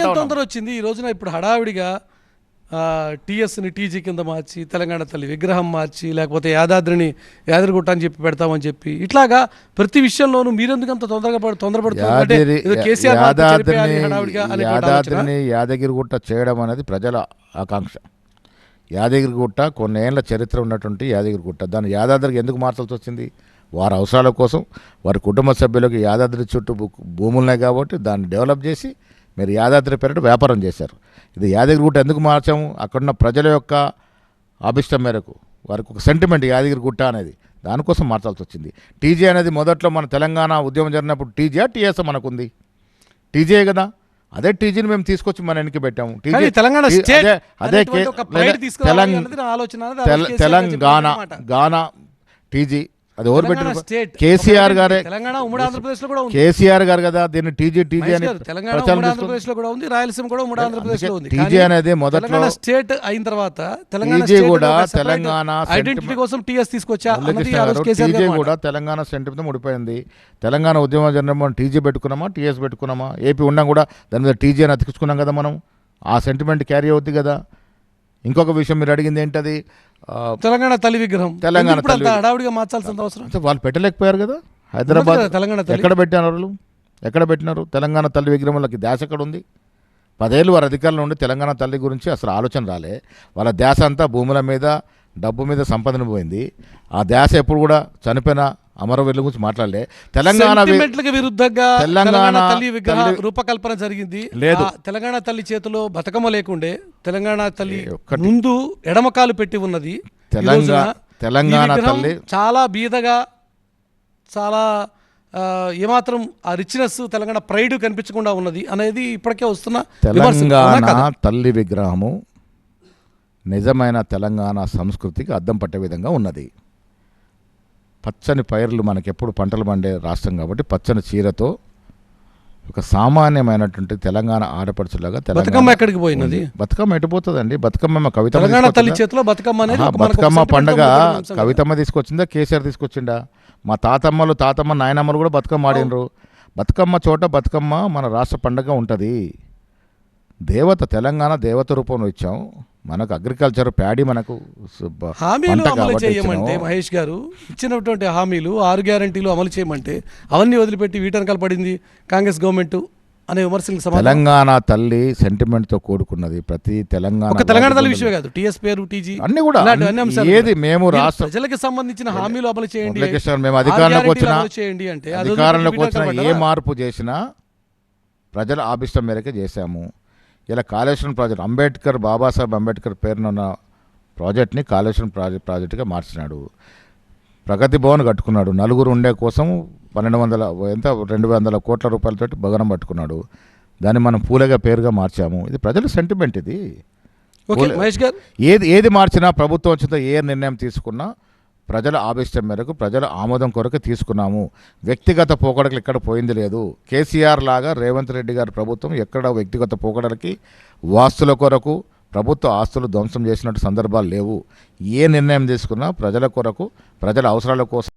ఎంత తొందర వచ్చింది ఈ రోజున ఇప్పుడు హడావిడిగా టీఎస్ని టీజీ కింద మార్చి తెలంగాణ తల్లి విగ్రహం మార్చి లేకపోతే యాదాద్రిని యాదగిరిగుట్ట అని చెప్పి పెడతామని చెప్పి ఇట్లాగా ప్రతి విషయంలోనూ మీరెందుకు అంత యాదాద్రిని యాదగిరిగుట్ట చేయడం అనేది ప్రజల ఆకాంక్ష. యాదగిరిగుట్ట కొన్నేళ్ల చరిత్ర ఉన్నటువంటి యాదగిరిగుట్ట, దాన్ని యాదాద్రికి ఎందుకు మార్చాల్సి వచ్చింది? వారి అవసరాల కోసం, వారి కుటుంబ సభ్యులకు యాదాద్రి చుట్టూ భూములున్నాయి కాబట్టి దాన్ని డెవలప్ చేసి మీరు యాదాద్రి పేరిట వ్యాపారం చేశారు. ఇది యాదగిరిగుట్ట ఎందుకు మార్చాము? అక్కడున్న ప్రజల యొక్క అభిష్టం మేరకు వారికి ఒక సెంటిమెంట్ యాదగిరిగుట్ట అనేది, దానికోసం మార్చాల్సి వచ్చింది. టీజీ అనేది మొదట్లో మన తెలంగాణ ఉద్యమం జరిగినప్పుడు టీజీయా టీఎస్ మనకుంది? టీజీ కదా, అదే టీజీని మేము తీసుకొచ్చి మన వెనక్కి పెట్టాము. టీజీ తెలంగాణ టీజీ అది ఎవరు పెట్టిన? కేసీఆర్ గారే. కేసీఆర్ గారు కదా దీన్ని టీజీ అని టీజీ అనేది మొదట్లో స్టేట్ అయిన తర్వాత టీజీ కూడా తెలంగాణ టీజీ కూడా తెలంగాణ సెంటిమెంట్ ముడిపోయింది. తెలంగాణ ఉద్యమం జరిగినప్పుడు టీజీ పెట్టుకున్నామా టీఎస్ పెట్టుకున్నామా? ఏపీ ఉన్నా కూడా దాని మీద టీజీ అని అతికించుకున్నాం కదా మనం. ఆ సెంటిమెంట్ క్యారీ అవుద్ది కదా. ఇంకొక విషయం మీరు అడిగింది ఏంటది? తెలంగాణ తల్లి విగ్రహం తెలంగాణ హడావుడిగా మార్చాల్సిన అవసరం వాళ్ళు పెట్టలేకపోయారు కదా. హైదరాబాద్ ఎక్కడ పెట్టినారు వాళ్ళు? ఎక్కడ పెట్టినారు తెలంగాణ తల్లి విగ్రహంలోకి? ధ్యాస ఎక్కడ ఉంది? 10 ఏళ్ళు వారి అధికారంలో ఉండి తెలంగాణ తల్లి గురించి అసలు ఆలోచన రాలే. వాళ్ళ ధ్యాస అంతా భూముల మీద, డబ్బు మీద, సంపదన పోయింది. ఆ ధ్యాస ఎప్పుడు కూడా చనిపోయిన అమరవీరుల గురించి మాట్లాడలే. తెలంగాణ విరుద్ధంగా తెలంగాణ తల్లి విగ్రహ రూపకల్పన జరిగింది. లేదు, తెలంగాణ తల్లి చేతిలో బతుకమ్మ లేకుండే తెలంగాణ తల్లి ముందు ఎడమకాలు పెట్టి ఉన్నది. తెలంగాణ తల్లి చాలా బీదగా, చాలా ఏమాత్రం ఆ రిచ్నెస్, తెలంగాణ ప్రైడ్ కనిపించకుండా ఉన్నది అనేది ఇప్పటికే వస్తున్న తెలంగాణ తల్లి విగ్రహము నిజమైన తెలంగాణ సంస్కృతికి అద్దం పట్టే విధంగా ఉన్నది. పచ్చని పైర్లు మనకెప్పుడు పంటలు పండే రాష్ట్రం కాబట్టి పచ్చని చీరతో ఒక సామాన్యమైనటువంటి తెలంగాణ ఆడపడుచులాగా బతుకమ్మ ఎక్కడికి పోయినది? బతుకమ్మ ఎటుపోతుందండి? బతుకమ్మ బతుకమ్మ పండగ కవితమ్మ తీసుకొచ్చిందా, కేసీఆర్ తీసుకొచ్చిండా? మా తాతమ్మలు నాయనమ్మలు కూడా బతుకమ్మ ఆడినరు. బతుకమ్మ చోట బతుకమ్మ మన రాష్ట్ర పండగ ఉంటుంది. దేవత, తెలంగాణ దేవత రూపంలో ఇచ్చాం. మనకు అగ్రికల్చర్ ప్యాడీ మనకు హామీలు అమలు చేయమంటే, మహేష్ గారు ఇచ్చినటువంటి హామీలు 6 గ్యారంటీలు అమలు చేయమంటే అవన్నీ వదిలిపెట్టి వీటనకాల పడింది కాంగ్రెస్ గవర్నమెంట్ అనే విమర్శలకు సమాధానం. తెలంగాణ తల్లి సెంటిమెంట్ తో కూడుకున్నది. ప్రతి తెలంగాణ తల్లి విషయం కాదు, టీఎస్ పేరు, టీజీ అన్ని కూడా ఏది మేము రాష్ట్ర ప్రజలకు సంబంధించిన హామీలు అమలు చేయండి. మేము అధికారంలోకి వచ్చిన ఏ మార్పు చేసినా ప్రజల ఆభిష్టం మేరకే చేశాము. ఇలా కాళేశ్వరం ప్రాజెక్ట్ బాబాసాహెబ్ అంబేద్కర్ పేరునున్న ప్రాజెక్ట్ని కాళేశ్వరం ప్రాజెక్టుగా మార్చినాడు. ప్రగతి భవన్ కట్టుకున్నాడు. నలుగురు ఉండే కోసం 200 కోట్ల రూపాయలతోటి భవనం పట్టుకున్నాడు. దాన్ని మనం పూలగా పేరుగా మార్చాము. ఇది ప్రజల సెంటిమెంట్. ఇది ఏది మార్చినా, ప్రభుత్వం వచ్చిన ఏ నిర్ణయం తీసుకున్నా ప్రజల ఆభిష్టం మేరకు, ప్రజల ఆమోదం కొరకు తీసుకున్నాము. వ్యక్తిగత పోకడలు ఎక్కడ పోయింది లేదు. కేసీఆర్ లాగా రేవంత్ రెడ్డి గారి ప్రభుత్వం ఎక్కడ వ్యక్తిగత పోకడలకి, వాస్తుల కొరకు ప్రభుత్వ ఆస్తులు ధ్వంసం చేసినట్టు సందర్భాలు లేవు. ఏ నిర్ణయం తీసుకున్నా ప్రజల కొరకు, ప్రజల అవసరాల కోసం